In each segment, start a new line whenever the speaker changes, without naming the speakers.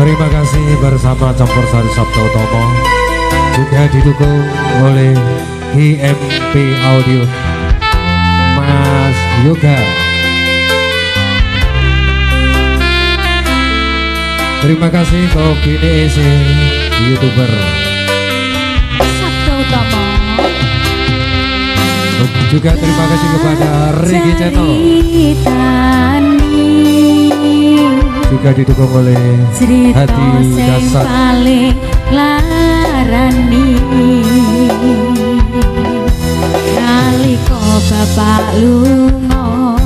Terima kasih bersama Campur Sari Sabto Utomo, juga didukung oleh IMP Audio Mas Yoga. Terima kasih untuk GDEC YouTuber
Sabto Utomo.
Juga terima kasih kepada Rigi Channel, juga didukung oleh Hati Dasar
paling larani nalika bapak lunga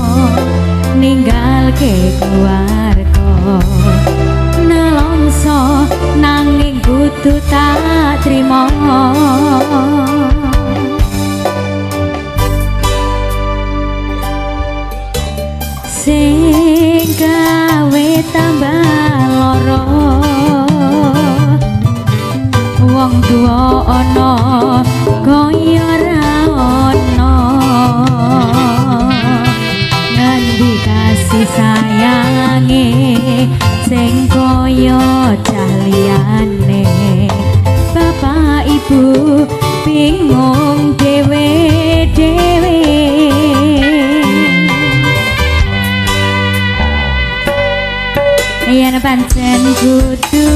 ninggal ke keluarga nelongso nanging kudu tak trimo. Sing gawe tambah loro wong tuwa ana kaya ora ana ngendi kasih sayange sing kaya cah liyane bapak ibu bingung dhewe-dhewe. Yen pancen kudu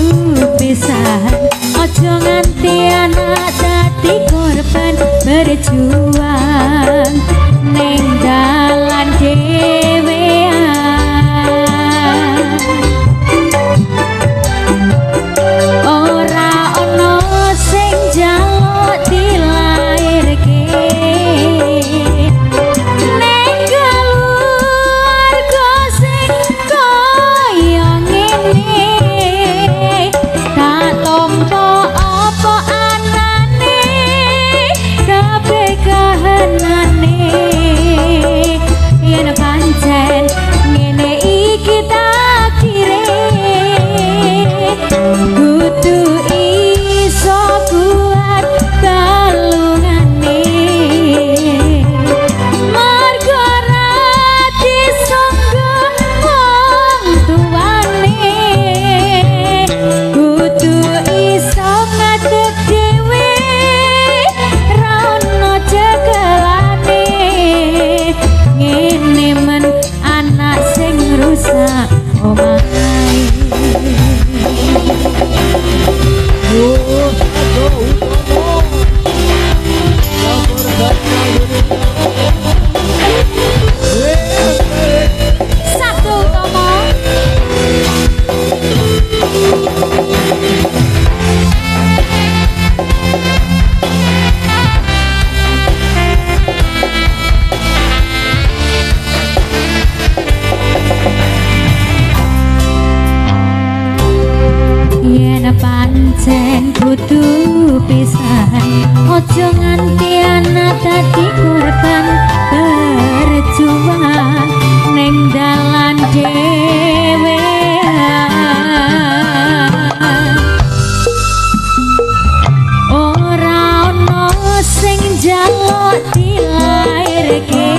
pisahan ojo nganti anak dadi korban berjuang ning dalan dhewean. Ora ono sing njaluk dilairke ning keluarga sing kaya tak tompo apa anane kabeh kahanane yen pancen ngene iki takdire kudu iso kuat kalungane marga ra disangga wong tuwane kudu iso ngadeg dhewe ra ono cekelane ngene men anak sing rusak omahe. Sabto Utomo. Yen pancen kudu pisahan ojo nganti anak dadi korban berjuang ning dalan dhewean. Ora ono sing njaluk dilairke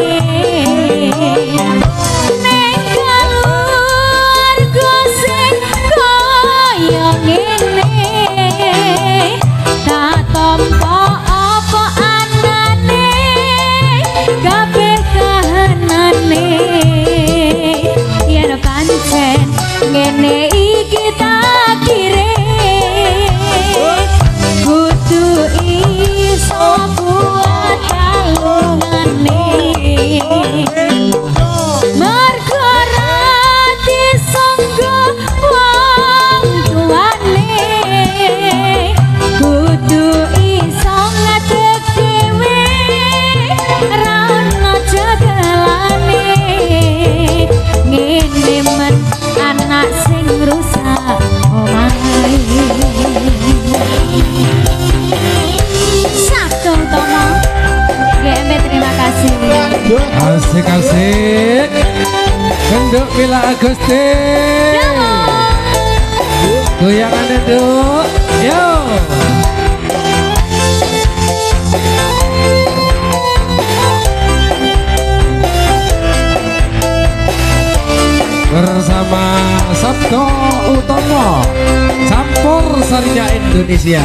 ning keluarga sing kaya ngene tak tompo apa anane kabeh kahanane yen pancen ngene iki takdire kudu iso kuat kalungane marga ra disangga wong tuwane kudu iso ngadeg dhewe ra ono cekelane ngene men anak sing rusak omahe. Sabto Utomo GMB terima kasih.
Asik-asik Genduk Bila Agusti goyangan itu yo. bersama Sabto Utomo campur sarinya Indonesia.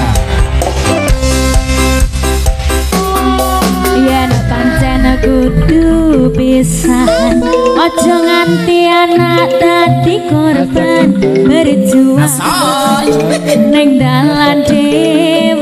Yen pancen kudu pisahan aja nganti anak dadi korban berjuang ning dalan dhewe